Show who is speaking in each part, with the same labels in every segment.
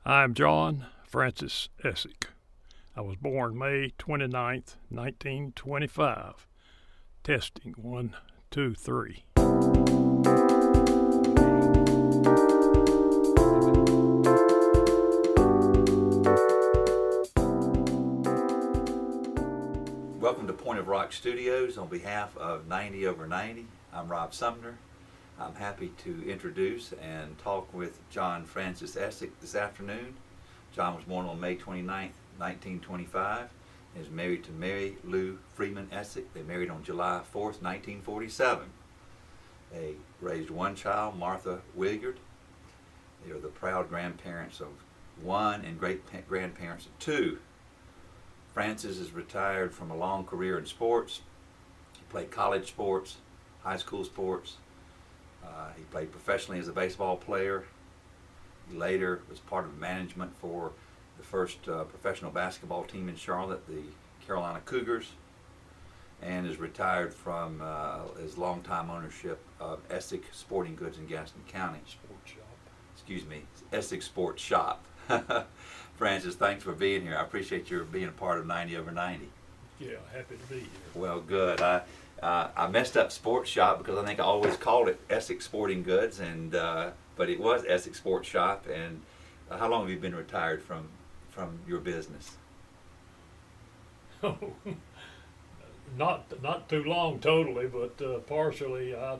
Speaker 1: I'm John Francis Essic. I was born May 29th, 1925. Testing 1, 2, 3.
Speaker 2: Welcome to Point of Rock Studios. On behalf of 90 over 90, I'm Rob Sumner. I'm happy to introduce and talk with John Francis Essic this afternoon. John was born on May 29th, 1925, and is married to Mary Lou Freeman Essic. They married on July 4th, 1947. They raised one child, Martha Williard. They are the proud grandparents of one and great-grandparents of two. Francis is retired from a long career in sports. He played college sports, high school sports. He played professionally as a baseball player. He later was part of management for the first professional basketball team in Charlotte, the Carolina Cougars, and is retired from his longtime ownership of Essic Sporting Goods in Gaston County.
Speaker 1: Sports shop.
Speaker 2: Excuse me, Essic Sports Shop. Francis, thanks for being here. I appreciate your being a part of 90 over 90.
Speaker 1: Yeah, happy to be here.
Speaker 2: Well, good. I messed up Sports Shop because I think I always called it Essic Sporting Goods, and but it was Essic Sports Shop. And how long have you been retired from your business?
Speaker 1: Oh, not too long totally, but partially. I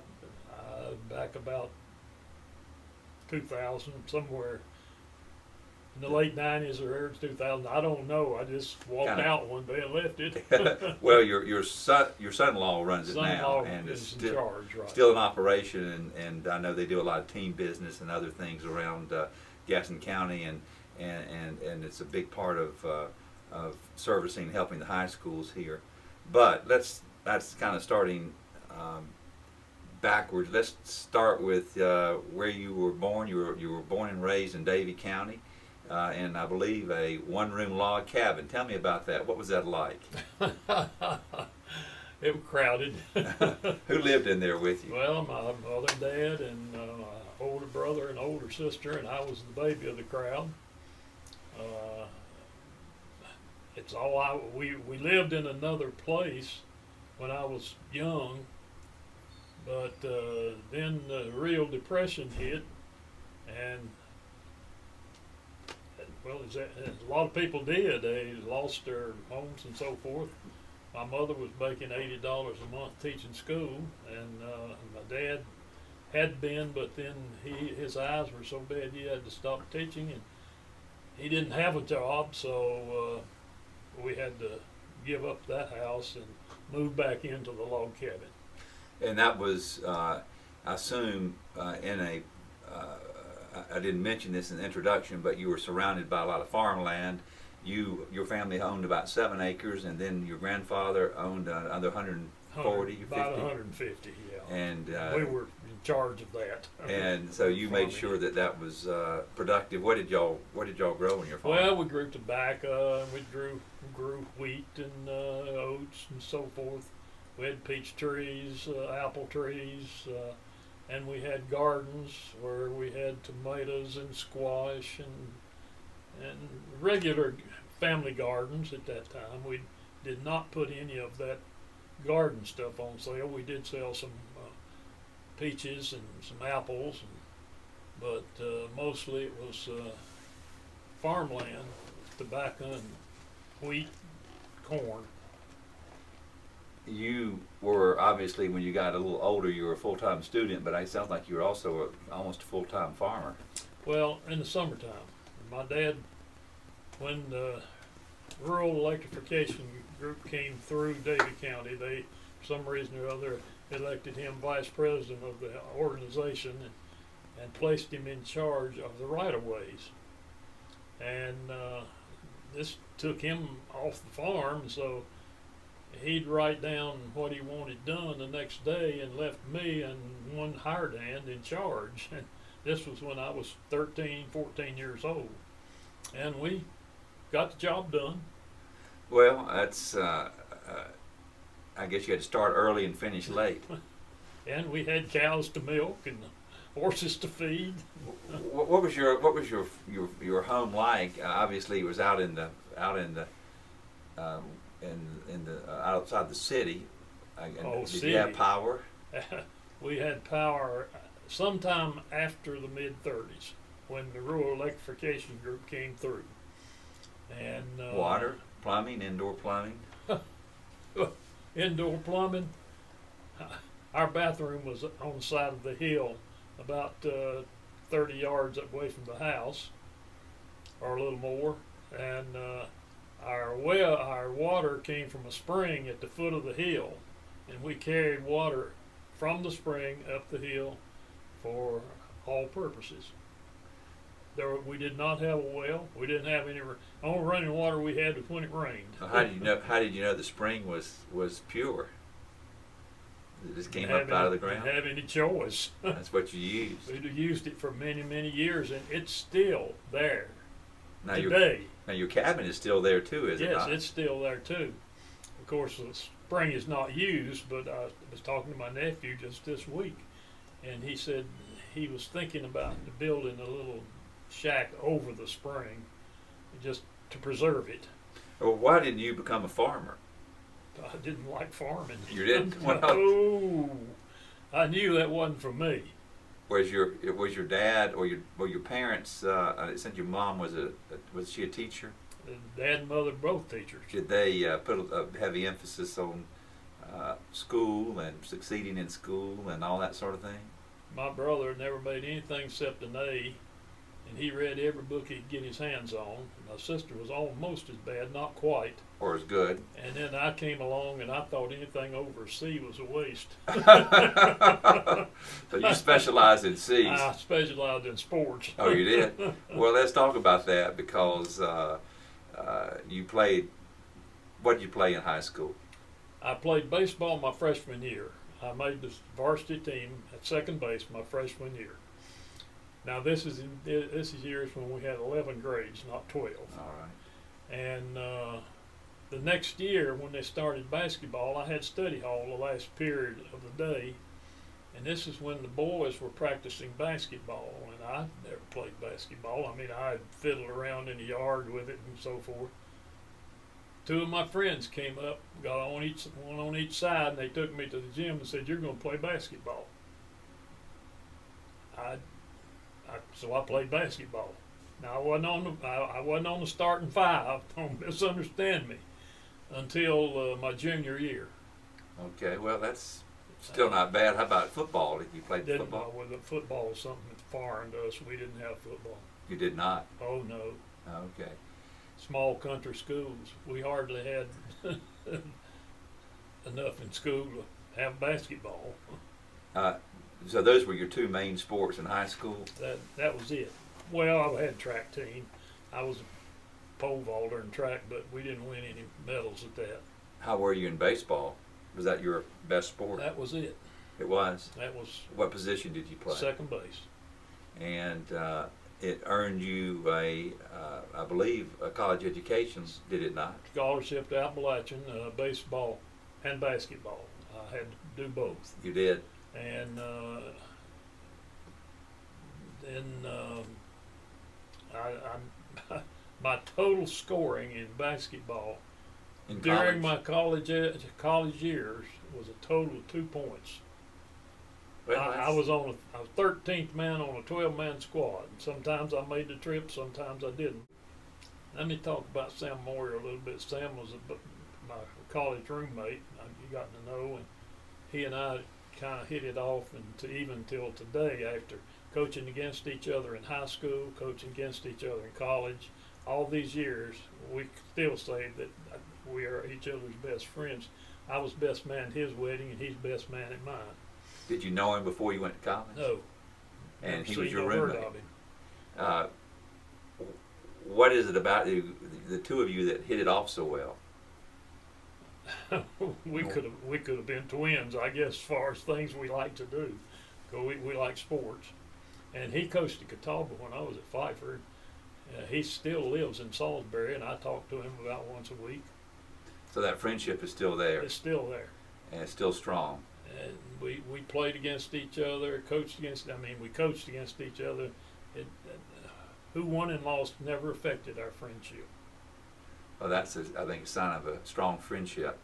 Speaker 1: back about 2000, somewhere in the late 90s or early 2000. I don't know. I just walked out one day and left it.
Speaker 2: Well, your son-in-law runs it now, and
Speaker 1: is
Speaker 2: it's
Speaker 1: in
Speaker 2: still
Speaker 1: charge, right?
Speaker 2: Still in operation, and I know they do a lot of team business and other things around Gaston County, and it's a big part of servicing and helping the high schools here. But that's kind of starting backwards. Let's start with where you were born. You were born and raised in Davie County. And I believe a one-room log cabin. Tell me about that. What was that like?
Speaker 1: It was crowded.
Speaker 2: Who lived in there with you?
Speaker 1: Well, my mother and dad and older brother and older sister, and I was the baby of the crowd. It's all we lived in another place when I was young, but then the real depression hit, and well, a lot of people did. They lost their homes and so forth. My mother was making $80 a month teaching school, and my dad had been, but then his eyes were so bad he had to stop teaching, and he didn't have a job, so we had to give up that house and move back into the log cabin.
Speaker 2: And that was, I assume, in a I didn't mention this in the introduction, but you were surrounded by a lot of farmland. Your family owned about 7 acres, and then your grandfather owned another 140 or 50?
Speaker 1: About 150, yeah.
Speaker 2: And
Speaker 1: we were in charge of that.
Speaker 2: And so you made sure that was productive. What did y'all grow in your farm?
Speaker 1: Well, we grew tobacco, and we grew wheat and oats and so forth. We had peach trees, apple trees, and we had gardens where we had tomatoes and squash and regular family gardens at that time. We did not put any of that garden stuff on sale. We did sell some peaches and some apples, but mostly it was farmland, tobacco and wheat, corn.
Speaker 2: You were obviously, when you got a little older, you were a full-time student, but it sounds like you were also almost a full-time farmer.
Speaker 1: Well, in the summertime, my dad, when the rural electrification group came through Davie County, they, for some reason or other, elected him vice president of the organization and placed him in charge of the right-of-ways. And this took him off the farm, so he'd write down what he wanted done the next day and left me and one hired hand in charge. And this was when I was 13, 14 years old. And we got the job done.
Speaker 2: Well, that's, I guess you had to start early and finish late.
Speaker 1: And we had cows to milk and horses to feed.
Speaker 2: What was your home like? Obviously, it was out in the outside the city. Did you have power?
Speaker 1: We had power sometime after the mid-30s when the rural electrification group came through. And
Speaker 2: Water, plumbing, indoor plumbing.
Speaker 1: Indoor plumbing. Our bathroom was on the side of the hill, about 30 yards away from the house, or a little more. And our water came from a spring at the foot of the hill, and we carried water from the spring up the hill for all purposes. We did not have a well. We didn't have any. Only running water we had was when it rained.
Speaker 2: Well, how did you know the spring was pure? It just came up out of the ground.
Speaker 1: Didn't have any choice.
Speaker 2: That's what you used.
Speaker 1: We used it for many, many years, and it's still there
Speaker 2: Now
Speaker 1: today.
Speaker 2: Your cabin is still there too, is it not?
Speaker 1: Yes, it's still there too. Of course, the spring is not used, but I was talking to my nephew just this week, and he said he was thinking about building a little shack over the spring just to preserve it.
Speaker 2: Well, why didn't you become a farmer?
Speaker 1: I didn't like farming.
Speaker 2: You didn't?
Speaker 1: No, I knew that wasn't for me.
Speaker 2: Was your dad or your parents? Since your mom was she a teacher?
Speaker 1: Dad and mother both teachers.
Speaker 2: Did they put a heavy emphasis on school and succeeding in school and all that sort of thing?
Speaker 1: My brother never made anything except an A, and he read every book he could get his hands on. My sister was almost as bad, not quite.
Speaker 2: Or as good.
Speaker 1: And then I came along, and I thought anything over a C was a waste.
Speaker 2: So you specialized in C's.
Speaker 1: I specialized in sports.
Speaker 2: Oh, you did? Well, let's talk about that because you played. What did you play in high school?
Speaker 1: I played baseball my freshman year. I made the varsity team at second base my freshman year. Now this is years when we had 11 grades, not 12.
Speaker 2: All right.
Speaker 1: And the next year when they started basketball, I had study hall the last period of the day, and this is when the boys were practicing basketball, and I never played basketball. I mean, I fiddled around in the yard with it and so forth. Two of my friends came up, got on one on each side, and they took me to the gym and said, "You're going to play basketball." So I played basketball. Now I wasn't on the starting five. Don't misunderstand me. Until my junior year.
Speaker 2: Okay, well that's still not bad. How about football? Did you play football?
Speaker 1: Well, the football was something that's foreign to us. We didn't have football.
Speaker 2: You did not?
Speaker 1: Oh no.
Speaker 2: Okay.
Speaker 1: Small country schools. We hardly had enough in school to have basketball.
Speaker 2: So those were your two main sports in high school?
Speaker 1: That was it. Well, I had track team. I was a pole vaulter in track, but we didn't win any medals at that.
Speaker 2: How were you in baseball? Was that your best sport?
Speaker 1: That was it.
Speaker 2: It was?
Speaker 1: That was.
Speaker 2: What position did you play?
Speaker 1: Second base.
Speaker 2: And it earned you I believe, a college education, did it not?
Speaker 1: Scholarship to Appalachian, baseball and basketball. I had to do both.
Speaker 2: You did?
Speaker 1: And then my total scoring in basketball
Speaker 2: In
Speaker 1: during
Speaker 2: college?
Speaker 1: my college years was a total of 2 points.
Speaker 2: Well,
Speaker 1: I was 13th man on a 12-man squad. Sometimes I made the trip, sometimes I didn't. Let me talk about Sam Moyer a little bit. Sam was my college roommate. You got to know, and he and I kind of hit it off even till today, after coaching against each other in high school, coaching against each other in college. All these years, we still say that we are each other's best friends. I was best man at his wedding, and he's best man at mine.
Speaker 2: Did you know him before you went to college?
Speaker 1: No.
Speaker 2: And he
Speaker 1: Never
Speaker 2: was your
Speaker 1: seen no word
Speaker 2: roommate?
Speaker 1: of him.
Speaker 2: What is it about the two of you that hit it off so well?
Speaker 1: we could have been twins, I guess, as far as things we like to do. 'Cause we like sports. And he coached at Catawba when I was at Pfeiffer. He still lives in Salisbury, and I talk to him about once a week.
Speaker 2: So that friendship is still there?
Speaker 1: It's still there.
Speaker 2: And it's still strong?
Speaker 1: and we played against each other, we coached against each other. Who won and lost never affected our friendship.
Speaker 2: Well, that's, I think, a sign of a strong friendship,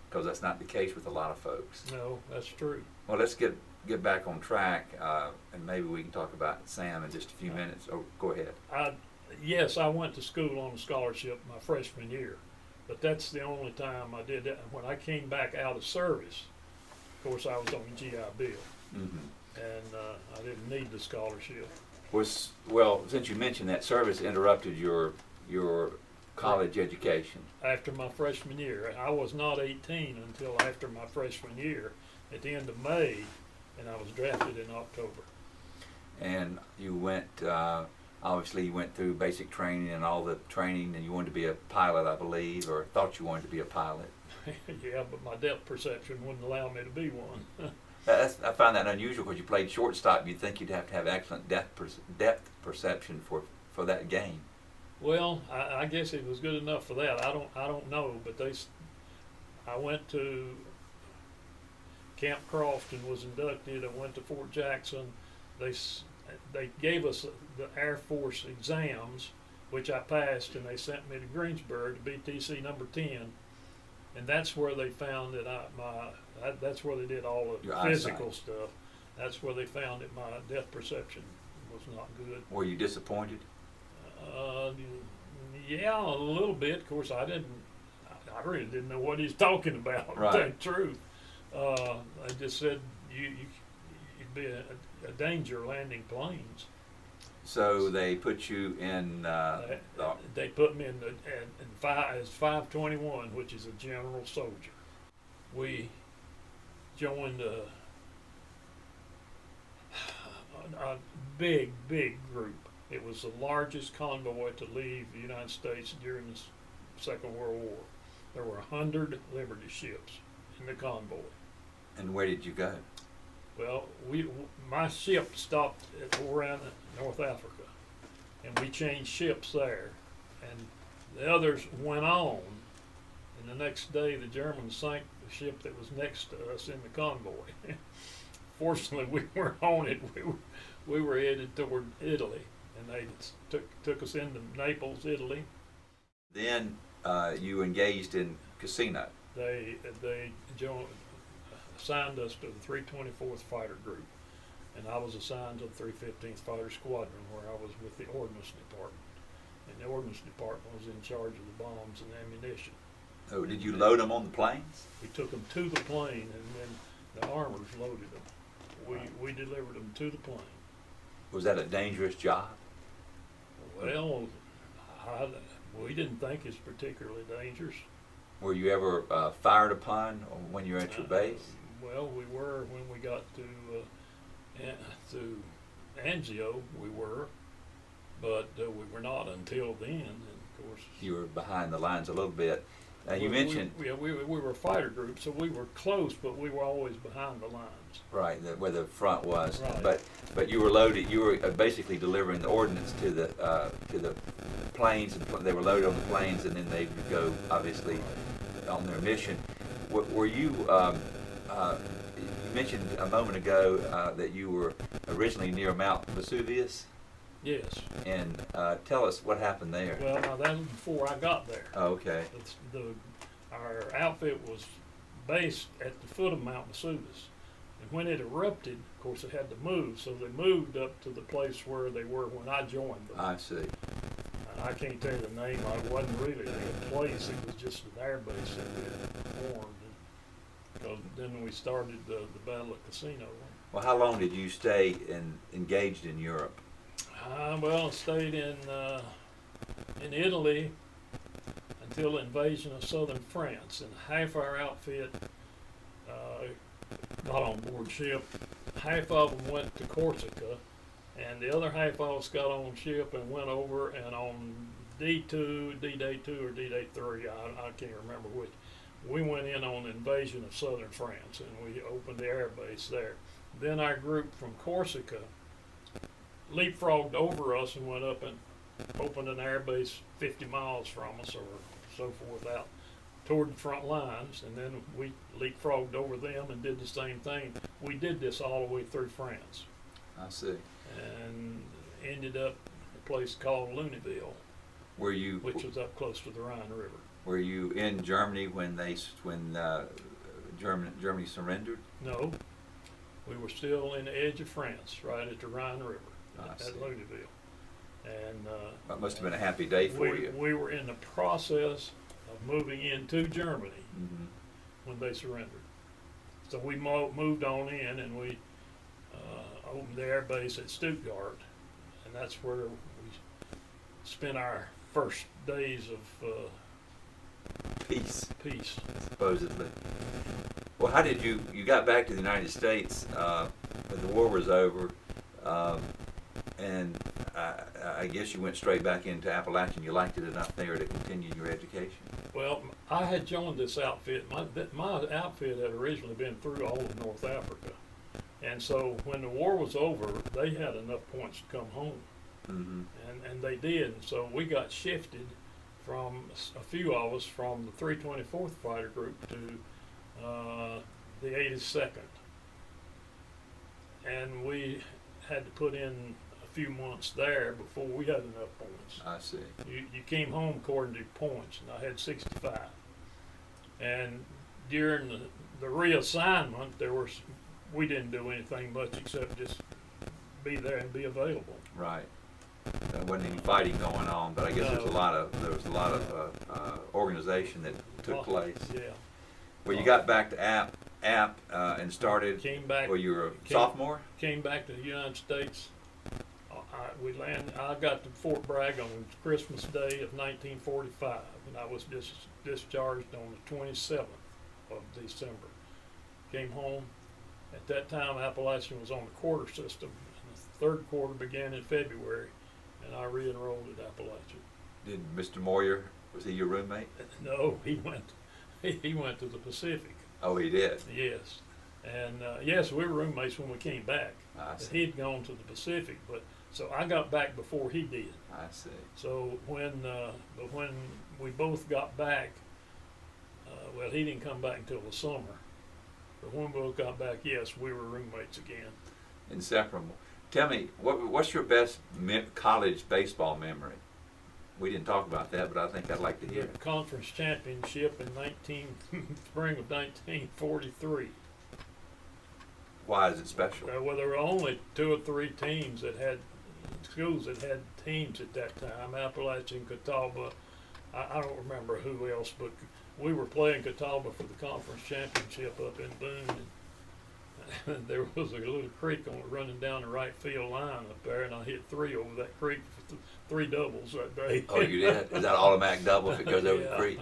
Speaker 2: because that's not the case with a lot of folks.
Speaker 1: No, that's true.
Speaker 2: Well, let's get back on track, and maybe we can talk about Sam in just a few minutes. Oh, go ahead.
Speaker 1: Yes, I went to school on a scholarship my freshman year, but that's the only time I did that. When I came back out of service, of course, I was on the GI Bill, and I didn't need the scholarship.
Speaker 2: Well, since you mentioned that, service interrupted your college education.
Speaker 1: After my freshman year, I was not 18 until after my freshman year, at the end of May, and I was drafted in October.
Speaker 2: And you went, obviously you went through basic training and all the training, and you wanted to be a pilot, I believe, or thought you wanted to be a pilot.
Speaker 1: Yeah, but my depth perception wouldn't allow me to be one.
Speaker 2: I find that unusual, because you played shortstop. You'd think you'd have to have excellent depth perception for that game.
Speaker 1: Well, I guess it was good enough for that. I don't know, but I went to Camp Crofton, was inducted. I went to Fort Jackson. They gave us the Air Force exams, which I passed, and they sent me to Greensboro to BTC number 10, and that's where they found that that's where they did all the physical stuff. That's where they found that my depth perception was not good.
Speaker 2: Were you disappointed?
Speaker 1: Yeah, a little bit. Of course, I really didn't know what he's talking about.
Speaker 2: Right.
Speaker 1: To tell the truth, I just said you'd be a danger landing planes.
Speaker 2: So they put you in.
Speaker 1: They put me in as 521, which is a general soldier. We joined a big group. It was the largest convoy to leave the United States during the Second World War. There were 100 Liberty ships in the convoy.
Speaker 2: And where did you go?
Speaker 1: Well, my ship stopped at around North Africa, and we changed ships there. And the others went on, and the next day the Germans sank the ship that was next to us in the convoy. Fortunately, we weren't on it. We were headed toward Italy, and they took us into Naples, Italy.
Speaker 2: Then you engaged in casino.
Speaker 1: They assigned us to the 324th Fighter Group, and I was assigned to the 315th Fighter Squadron, where I was with the Ordnance Department. And the Ordnance Department was in charge of the bombs and ammunition.
Speaker 2: Oh, did you load them on the planes?
Speaker 1: We took them to the plane, and then the armors loaded them. We delivered them to the plane.
Speaker 2: Was that a dangerous job?
Speaker 1: Well, we didn't think it's particularly dangerous.
Speaker 2: Were you ever fired upon when you were at your base?
Speaker 1: Well, we were when we got to Anzio. We were, but we were not until then. And of course,
Speaker 2: you were behind the lines a little bit. You mentioned
Speaker 1: we were a fighter group, so we were close, but we were always behind the lines.
Speaker 2: Right, where the front was.
Speaker 1: Right.
Speaker 2: But you were loaded. You were basically delivering the ordnance to the planes, and they were loaded on the planes, and then they would go obviously on their mission. Were you? You mentioned a moment ago that you were originally near Mount Vesuvius.
Speaker 1: Yes.
Speaker 2: And tell us what happened there.
Speaker 1: Well, now that was before I got there.
Speaker 2: Oh, okay.
Speaker 1: Our outfit was based at the foot of Mount Vesuvius. And when it erupted, of course, it had to move, so they moved up to the place where they were when I joined them.
Speaker 2: I see.
Speaker 1: I can't tell you the name. It wasn't really a place. It was just an air base that we had formed. So then we started the Battle of Casino.
Speaker 2: Well, how long did you stay engaged in Europe?
Speaker 1: Well, I stayed in Italy until the invasion of southern France, and half our outfit got on board ship. Half of them went to Corsica, and the other half of us got on ship and went over, and on D2, D-Day 2 or D-Day 3, I can't remember which, we went in on the invasion of southern France, and we opened the air base there. Then our group from Corsica leapfrogged over us and went up and opened an air base 50 miles from us or so forth out toward the front lines, and then we leapfrogged over them and did the same thing. We did this all the way through France,
Speaker 2: I see.
Speaker 1: and ended up a place called Luneville,
Speaker 2: Were you
Speaker 1: which was up close to the Rhine River.
Speaker 2: were you in Germany when Germany surrendered?
Speaker 1: No, we were still in the edge of France, right at the Rhine River,
Speaker 2: I
Speaker 1: at
Speaker 2: see.
Speaker 1: Luneville. And
Speaker 2: That must have been a happy day for you.
Speaker 1: we were in the process of moving into Germany
Speaker 2: Hmm.
Speaker 1: when they surrendered. So we moved on in, and we opened the air base at Stuttgart, and that's where we spent our first days of
Speaker 2: Peace,
Speaker 1: peace.
Speaker 2: supposedly. Well, how did you got back to the United States when the war was over, and I guess you went straight back into Appalachian. You liked it enough there to continue your education.
Speaker 1: Well, I had joined this outfit. My outfit had originally been through all of North Africa, and so when the war was over, they had enough points to come home,
Speaker 2: Mm-hmm.
Speaker 1: and they did. And so we got shifted from a few of us from the 324th Fighter Group to the 82nd, and we had to put in a few months there before we had enough points.
Speaker 2: I see.
Speaker 1: You came home according to points, and I had 65. And during the reassignment, we didn't do anything much except just be there and be available.
Speaker 2: Right. There wasn't any fighting going on, but I guess there was a lot of organization that took place.
Speaker 1: Yeah.
Speaker 2: Well, you got back to App and started.
Speaker 1: Came back.
Speaker 2: Well, you were a sophomore.
Speaker 1: Came back to the United States. I got to Fort Bragg on Christmas Day of 1945, and I was discharged on the 27th of December. Came home. At that time, Appalachian was on the quarter system, and the third quarter began in February, and I re-enrolled at Appalachian.
Speaker 2: Did Mr. Moyer, was he your roommate?
Speaker 1: No, he went to the Pacific.
Speaker 2: Oh, he did.
Speaker 1: Yes, and yes, we were roommates when we came back.
Speaker 2: I see.
Speaker 1: He'd gone to the Pacific, but so I got back before he did.
Speaker 2: I see.
Speaker 1: So when we both got back, well, he didn't come back until the summer. But when we both got back, yes, we were roommates again.
Speaker 2: Inseparable. Tell me, what's your best college baseball memory? We didn't talk about that, but I think I'd like to hear.
Speaker 1: The conference championship in spring of 1943.
Speaker 2: Why is it special?
Speaker 1: Well, there were only 2 or 3 teams that had schools that had teams at that time. Appalachian, Catawba. I don't remember who else, but we were playing Catawba for the conference championship up in Boone. And there was a little creek running down the right field line up there, and I hit 3 over that creek for 3 doubles that day.
Speaker 2: Oh, you did? Is that automatic double if it goes over the
Speaker 1: Yeah.
Speaker 2: creek?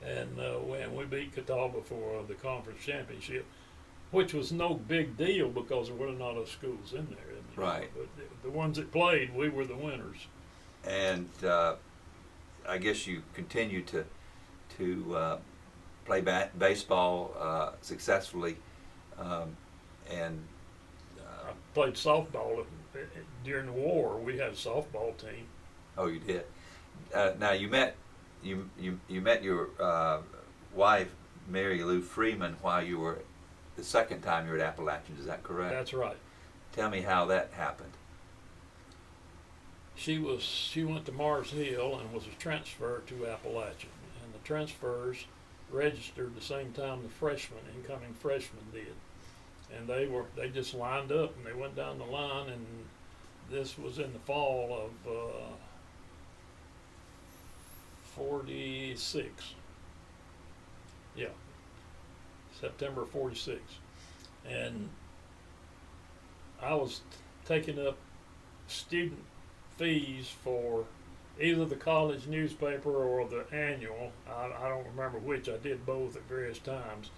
Speaker 1: And when we beat Catawba for the conference championship, which was no big deal because there were not enough schools in there.
Speaker 2: Right.
Speaker 1: But the ones that played, we were the winners.
Speaker 2: And I guess you continued to play baseball successfully, and
Speaker 1: I played softball during the war. We had a softball team.
Speaker 2: oh, you did. Now you met your wife Mary Lou Freeman while you were the second time you were at Appalachian. Is that correct?
Speaker 1: That's right.
Speaker 2: Tell me how that happened.
Speaker 1: She went to Mars Hill and was a transfer to Appalachian, and the transfers registered the same time the incoming freshmen did, and they just lined up and they went down the line, and this was in the fall of 46. Yeah, September 46, and I was taking up student fees for either the college newspaper or the annual. I don't remember which. I did both at various times.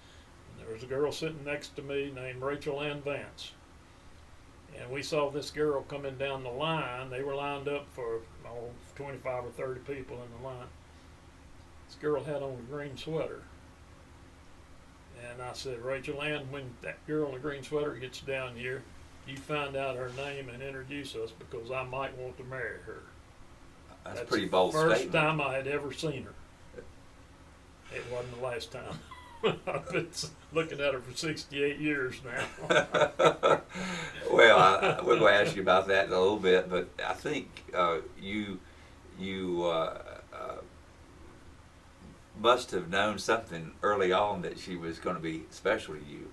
Speaker 1: And there was a girl sitting next to me named Rachel Ann Vance. And we saw this girl coming down the line. They were lined up for 25 or 30 people in the line. This girl had on a green sweater. And I said, Rachel Ann, when that girl in the green sweater gets down here, you find out her name and introduce us because I might want to marry her.
Speaker 2: That's a pretty bold
Speaker 1: the first
Speaker 2: statement.
Speaker 1: time I had ever seen her. It wasn't the last time. I've been looking at her for 68 years now.
Speaker 2: Well, we're going to ask you about that in a little bit, but I think you must have known something early on that she was going to be special to you.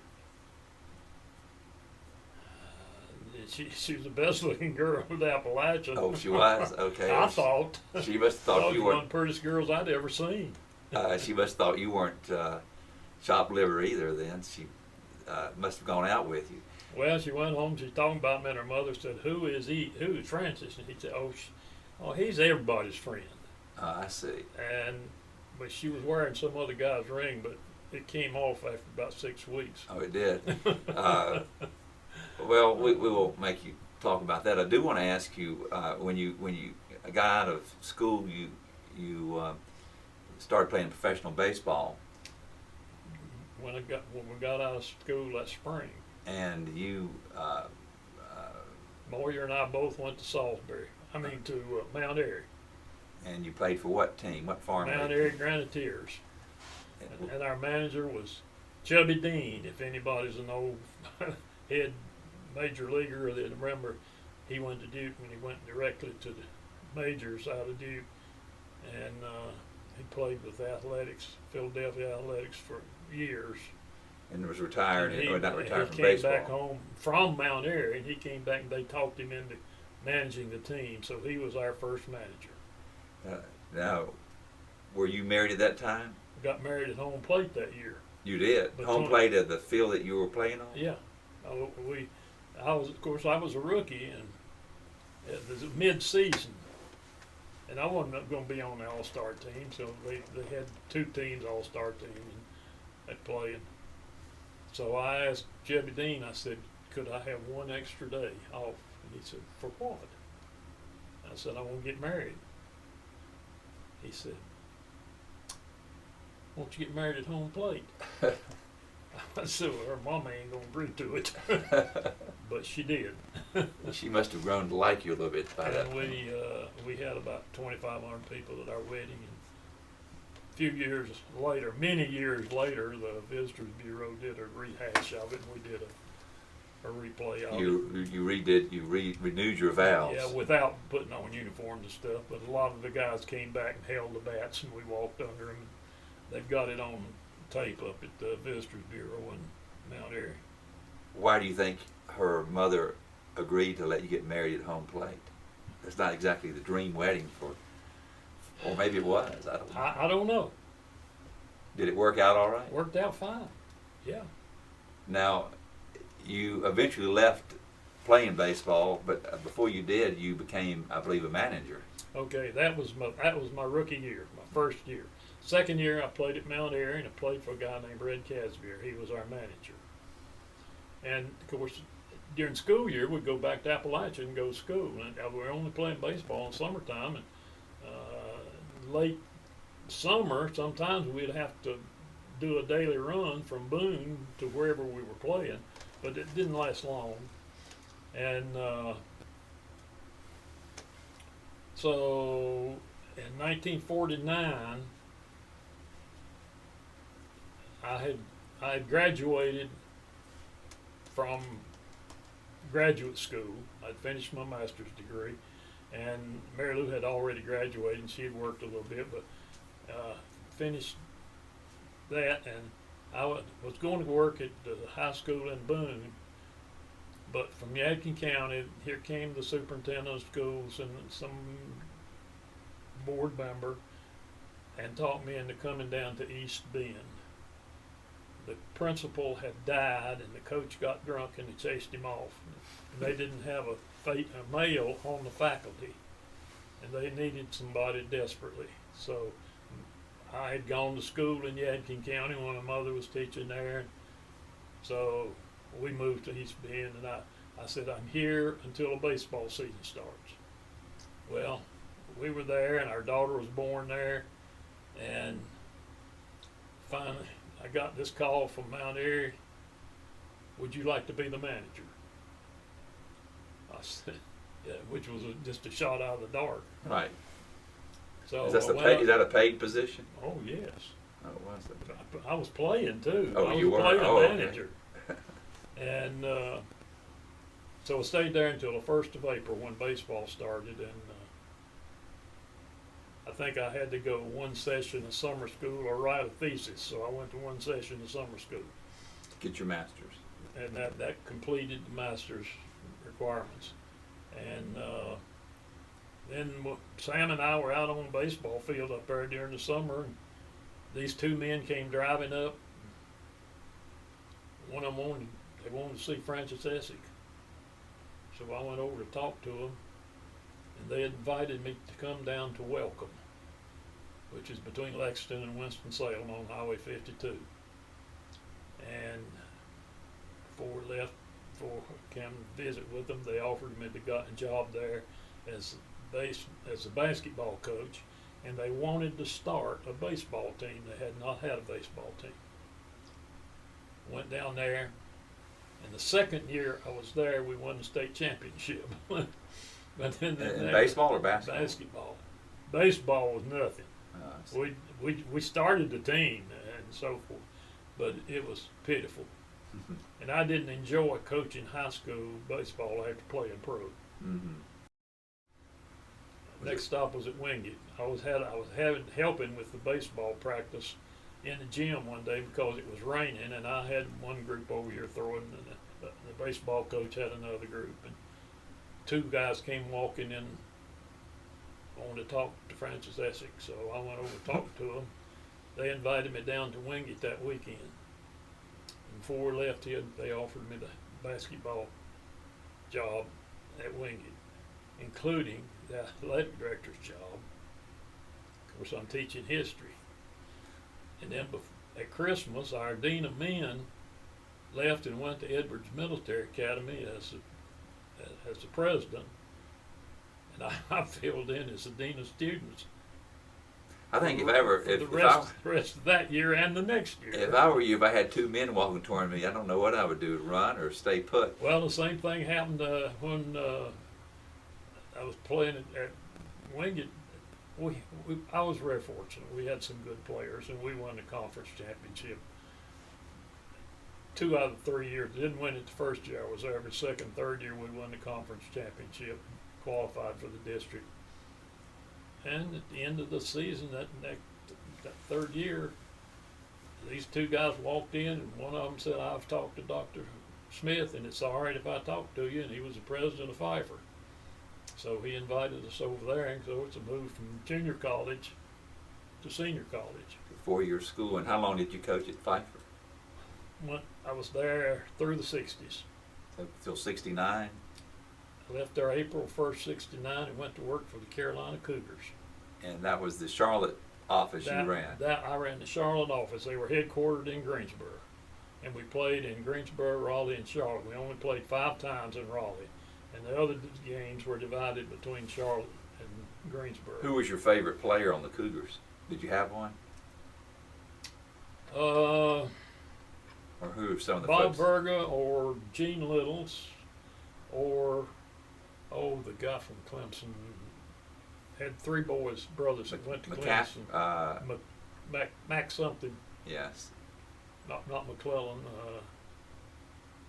Speaker 1: She was the best looking girl with Appalachian.
Speaker 2: Oh, she was? Okay.
Speaker 1: I thought.
Speaker 2: She must have thought you
Speaker 1: one of
Speaker 2: weren't.
Speaker 1: the prettiest girls I'd ever seen.
Speaker 2: She must have thought you weren't chopped liver either. Then she must have gone out with you.
Speaker 1: Well, she went home. She's talking about me, and her mother said, "Who is he? Who is Francis?" And he said, "Oh, he's everybody's friend."
Speaker 2: I see.
Speaker 1: But she was wearing some other guy's ring, but it came off after about 6 weeks.
Speaker 2: Oh, it did. Well, we will make you talk about that. I do want to ask you when you got out of school, you started playing professional baseball,
Speaker 1: When we got out of school that spring,
Speaker 2: and you
Speaker 1: Moyer and I both went to Salisbury. I mean to Mount Airy.
Speaker 2: and you played for what team? What farm?
Speaker 1: Mount Airy Grenadiers. And our manager was Chubby Dean. If anybody's an old head major leaguer, they remember he went to Duke when he went directly to the majors out of Duke, and he played with athletics, Philadelphia Athletics, for years.
Speaker 2: And was retired, or not retired from
Speaker 1: he
Speaker 2: baseball.
Speaker 1: came back home from Mount Airy, and he came back and they talked him into managing the team, so he was our first manager.
Speaker 2: Now, were you married at that time?
Speaker 1: Got married at home plate that year.
Speaker 2: You did.
Speaker 1: But
Speaker 2: Home plate at the field that you were playing on.
Speaker 1: Yeah, I was a rookie, and it was mid-season, and I wasn't going to be on the All-Star team, so they had 2 teams All-Star team, and they played. So I asked Chubby Dean. I said, "Could I have 1 extra day off?" And he said, "For what?" I said, "I want to get married." He said, "Won't you get married at home plate?" I said, "Well, her mama ain't gonna agree to it," but she did.
Speaker 2: She must have grown to like you a little bit by that
Speaker 1: And
Speaker 2: point.
Speaker 1: we had about 2,500 people at our wedding. And a few years later, many years later, the Visitors Bureau did a rehash of it, and we did a replay of it.
Speaker 2: You renewed your vows.
Speaker 1: Yeah, without putting on uniforms and stuff. But a lot of the guys came back and held the bats, and we walked under them. They've got it on tape up at the Visitors Bureau in Mount Airy.
Speaker 2: Why do you think her mother agreed to let you get married at home plate? It's not exactly the dream wedding or maybe it was. I don't know.
Speaker 1: I don't know.
Speaker 2: Did it work out all right?
Speaker 1: Worked out fine. Yeah.
Speaker 2: Now, you eventually left playing baseball, but before you did, you became, I believe, a manager.
Speaker 1: Okay, that was my rookie year, my first year. Second year, I played at Mount Airy, and I played for a guy named Red Casbier. He was our manager. And of course, during school year, we'd go back to Appalachia and go to school. And we were only playing baseball in summertime, and late summer, sometimes we'd have to do a daily run from Boone to wherever we were playing, but it didn't last long. And so in 1949, I had graduated from graduate school. I'd finished my master's degree, and Mary Lou had already graduated, and she had worked a little bit, but finished that, and I was going to work at the high school in Boone, but from Yadkin County, here came the superintendent of schools and some board member, and talked me into coming down to East Bend. The principal had died, and the coach got drunk and he chased him off. And they didn't have a male on the faculty, and they needed somebody desperately. So I had gone to school in Yadkin County when my mother was teaching there. So we moved to East Bend, and I said, "I'm here until the baseball season starts." Well, we were there, and our daughter was born there, and finally I got this call from Mount Airy. "Would you like to be the manager?" I said, "Yeah," which was just a shot out of the dark.
Speaker 2: Right.
Speaker 1: So
Speaker 2: Is that a paid position?
Speaker 1: Oh yes.
Speaker 2: Oh, was it?
Speaker 1: I was playing too.
Speaker 2: Oh,
Speaker 1: I was
Speaker 2: you were?
Speaker 1: playing
Speaker 2: Oh, okay.
Speaker 1: manager. And so I stayed there until the 1st of April when baseball started, and I think I had to go one session of summer school or write a thesis, so I went to one session of summer school.
Speaker 2: Get your master's.
Speaker 1: And that completed the master's requirements. And then Sam and I were out on the baseball field up there during the summer, and these two men came driving up. One of them they wanted to see Francis Essic. So I went over to talk to them, and they invited me to come down to Welcome, which is between Lexington and Winston-Salem on Highway 52. And before I came to visit with them, they offered me a job there as a basketball coach, and they wanted to start a baseball team. They had not had a baseball team. Went down there, and the second year I was there, we won the state championship. But then
Speaker 2: In baseball or basketball?
Speaker 1: Basketball. Baseball was nothing.
Speaker 2: I see.
Speaker 1: We started the team and so forth, but it was pitiful. And I didn't enjoy coaching high school baseball after playing pro.
Speaker 2: Mm-hmm.
Speaker 1: Next stop was at Wingate. I was helping with the baseball practice in the gym one day because it was raining, and I had one group over here throwing, and the baseball coach had another group, and two guys came walking in, wanted to talk to Francis Essic, so I went over and talked to them. They invited me down to Wingate that weekend. And before we left here, they offered me the basketball job at Wingate, including the athletic director's job. Of course, I'm teaching history. And then at Christmas, our dean of men left and went to Edwards Military Academy as the president, and I filled in as the dean of students.
Speaker 2: I think
Speaker 1: for the rest of that year and the next year.
Speaker 2: If I were you, if I had two men walking toward me, I don't know what I would do, run or stay put.
Speaker 1: Well, the same thing happened when I was playing at Wingate. I was very fortunate. We had some good players, and we won the conference championship 2 out of 3 years. Didn't win it the first year I was there, but second, third year we won the conference championship, qualified for the district. And at the end of the season, that third year, these two guys walked in, and one of them said, "I've talked to Dr. Smith, and it's all right if I talk to you." And he was the president of Pfeiffer. So he invited us over there, and so it's a move from junior college to senior college.
Speaker 2: 4-year school, and how long did you coach at Pfeiffer?
Speaker 1: I was there through the 60s.
Speaker 2: Till 69?
Speaker 1: I left there April 1st, 69, and went to work for the Carolina Cougars.
Speaker 2: And that was the Charlotte office you ran?
Speaker 1: I ran the Charlotte office. They were headquartered in Greensboro. And we played in Greensboro, Raleigh, and Charlotte. We only played 5 times in Raleigh. And the other games were divided between Charlotte and Greensboro.
Speaker 2: Who was your favorite player on the Cougars? Did you have one? Or who are some of the
Speaker 1: Bob
Speaker 2: folks?
Speaker 1: Berga or Gene Littles or, the guy from Clemson. Had 3 brothers that went to Clemson. Mac something.
Speaker 2: Yes.
Speaker 1: Not McClellan.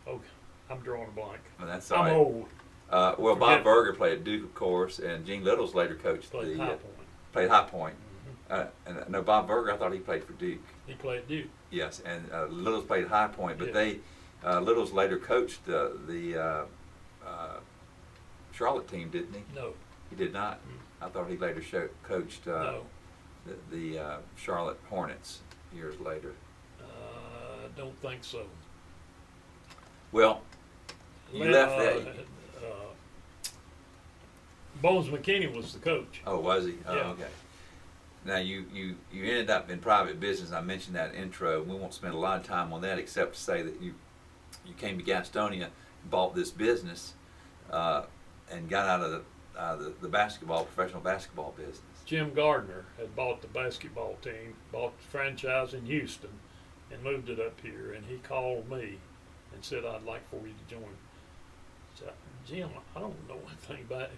Speaker 1: I'm drawing a blank.
Speaker 2: Well, that's all
Speaker 1: I'm
Speaker 2: right.
Speaker 1: old.
Speaker 2: Well, Bob Berger played at Duke, of course, and Gene Littles later coached
Speaker 1: Played High Point.
Speaker 2: Played High Point.
Speaker 1: Mm-hmm.
Speaker 2: And no, Bob Berger, I thought he played for Duke.
Speaker 1: He played Duke.
Speaker 2: Yes, and Littles played High Point, but
Speaker 1: Yeah.
Speaker 2: Littles later coached the Charlotte team, didn't he?
Speaker 1: No.
Speaker 2: He did not. I thought he later coached
Speaker 1: No.
Speaker 2: the Charlotte Hornets years later.
Speaker 1: I don't think so.
Speaker 2: Well, you left that.
Speaker 1: Bones McKinney was the coach.
Speaker 2: Oh, was he? Oh,
Speaker 1: Yeah.
Speaker 2: okay. Now you ended up in private business. I mentioned that intro. We won't spend a lot of time on that, except to say that you came to Gastonia, bought this business, and got out of the professional basketball business.
Speaker 1: Jim Gardner had bought the basketball team, bought the franchise in Houston, and moved it up here. And he called me and said, "I'd like for you to join." So, Jim, I don't know anything about it.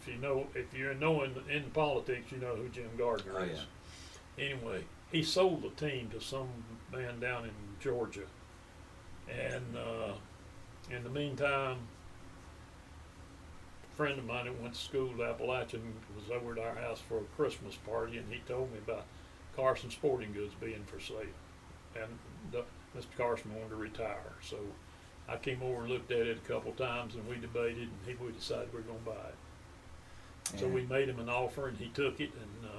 Speaker 1: If you're knowing in politics, you know who Jim Gardner
Speaker 2: Oh,
Speaker 1: is.
Speaker 2: yeah.
Speaker 1: Anyway, he sold the team to some man down in Georgia, and in the meantime, a friend of mine that went to school at Appalachian was over at our house for a Christmas party, and he told me about Carson Sporting Goods being for sale, and Mr. Carson wanted to retire. So I came over and looked at it a couple times, and we debated, and we decided we were going to buy it. So we made him an offer, and he took it, and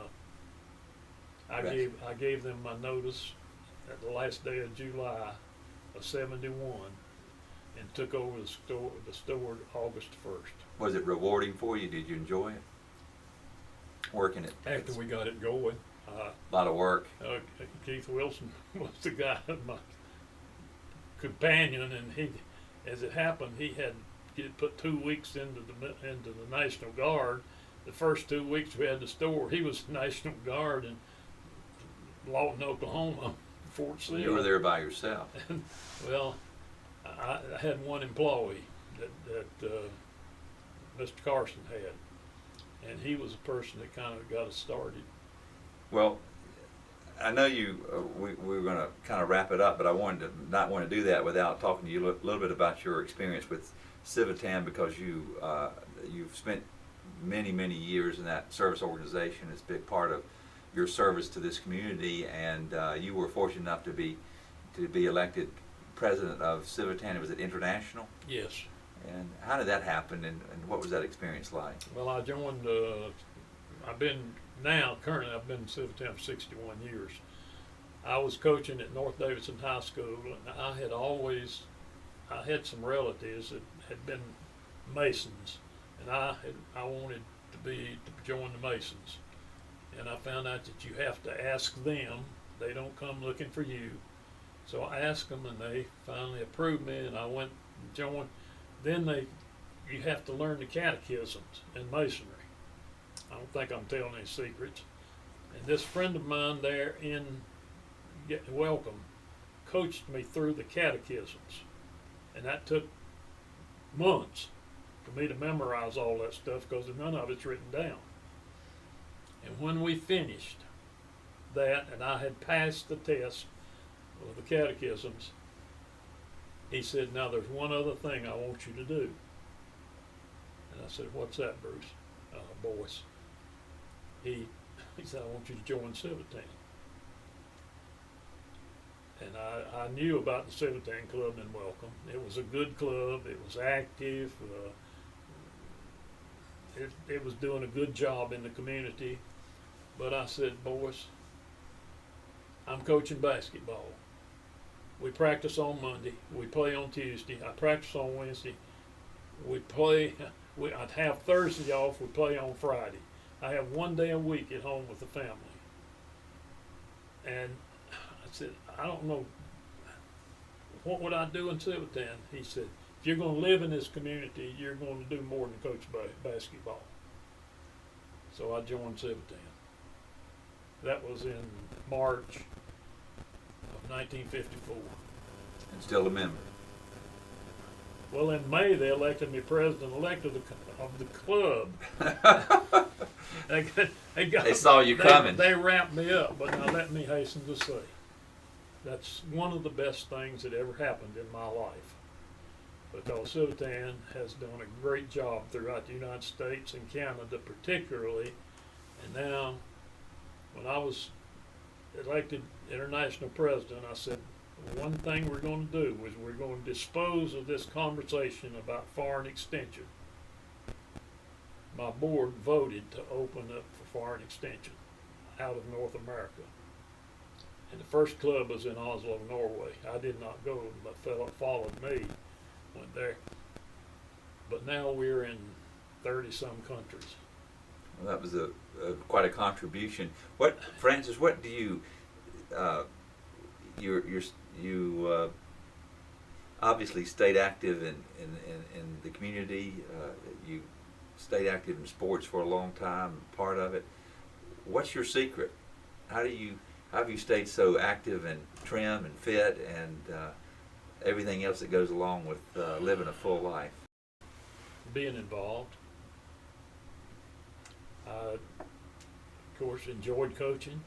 Speaker 1: I gave them my notice at the last day of July of '71, and took over the store August 1st.
Speaker 2: Was it rewarding for you? Did you enjoy it? Working it?
Speaker 1: After we got it going.
Speaker 2: A lot of work.
Speaker 1: Keith Wilson was the guy, my companion, and he, as it happened, he had put 2 weeks into the National Guard. The first 2 weeks we had the store, he was National Guard in Lawton, Oklahoma, Fort Sill.
Speaker 2: You were there by yourself.
Speaker 1: And, well, I had one employee that Mr. Carson had, and he was the person that kind of got us started.
Speaker 2: Well, I know we were going to kind of wrap it up, but I wanted to not want to do that without talking to you a little bit about your experience with Civitan, because you've spent many years in that service organization. It's a big part of your service to this community, and you were fortunate enough to be elected president of Civitan. Was it international?
Speaker 1: Yes.
Speaker 2: And how did that happen, and what was that experience like?
Speaker 1: Well, I joined. Currently I've been in Civitan for 61 years. I was coaching at North Davidson High School, and I had some relatives that had been Masons, and I wanted to join the Masons. And I found out that you have to ask them. They don't come looking for you. So I asked them, and they finally approved me, and I went and joined. Then you have to learn the catechisms in Masonry. I don't think I'm telling any secrets. And this friend of mine there in Welcome coached me through the catechisms. And that took months for me to memorize all that stuff, because none of it's written down. And when we finished that, and I had passed the test of the catechisms, he said, "Now there's one other thing I want you to do." And I said, "What's that, Bruce?" Boyce. He said, "I want you to join Civitan." And I knew about the Civitan Club in Welcome. It was a good club. It was active. It was doing a good job in the community. But I said, "Boys, I'm coaching basketball. We practice on Monday. We play on Tuesday. I practice on Wednesday. I'd have Thursday off. We play on Friday. I have 1 day a week at home with the family." And I said, "I don't know, what would I do in Civitan?" He said, "If you're going to live in this community, you're going to do more than coach basketball." So I joined Civitan. That was in March of 1954.
Speaker 2: And still a member.
Speaker 1: Well, in May they elected me president-elect of the club.
Speaker 2: They saw you coming.
Speaker 1: They wrapped me up, but now let me hasten to say, that's one of the best things that ever happened in my life, because Civitan has done a great job throughout the United States and Canada particularly. And now, when I was elected international president, I said, one thing we're going to do is we're going to dispose of this conversation about foreign extension. My board voted to open up for foreign extension out of North America. And the first club was in Oslo, Norway. I did not go, but a fellow followed me, went there. But now we're in 30-some countries.
Speaker 2: Well, that was quite a contribution. Francis? What do you? You obviously stayed active in the community. You stayed active in sports for a long time. Part of it. What's your secret? How have you stayed so active and trim and fit and everything else that goes along with living a full life?
Speaker 1: Being involved. I, of course, enjoyed coaching.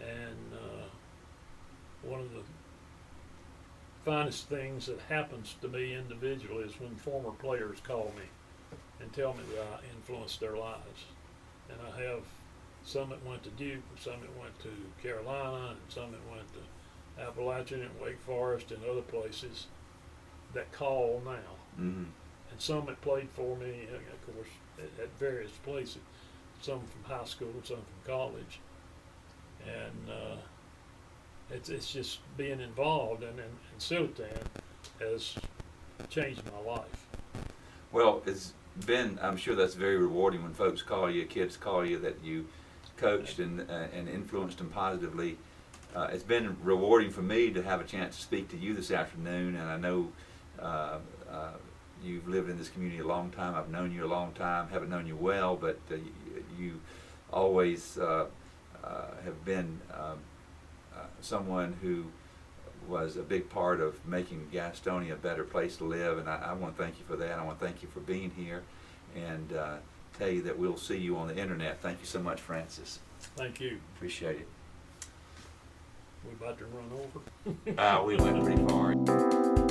Speaker 1: And one of the finest things that happens to me individually is when former players call me and tell me that I influenced their lives. And I have some that went to Duke, and some that went to Carolina, and some that went to Appalachian and Wake Forest and other places that call now.
Speaker 2: Mm-hmm.
Speaker 1: And some that played for me, of course, at various places. Some from high school, some from college. And it's just being involved and Siltan has changed my life.
Speaker 2: Well, it's been, I'm sure that's very rewarding when folks call you, kids call you, that you coached and influenced them positively. It's been rewarding for me to have a chance to speak to you this afternoon, and I know you've lived in this community a long time. I've known you a long time, haven't known you well, but you always have been someone who was a big part of making Gastonia a better place to live, and I want to thank you for that. I want to thank you for being here, and tell you that we'll see you on the internet. Thank you so much, Francis.
Speaker 1: Thank you.
Speaker 2: Appreciate it.
Speaker 1: We about to run over.
Speaker 2: We went pretty far.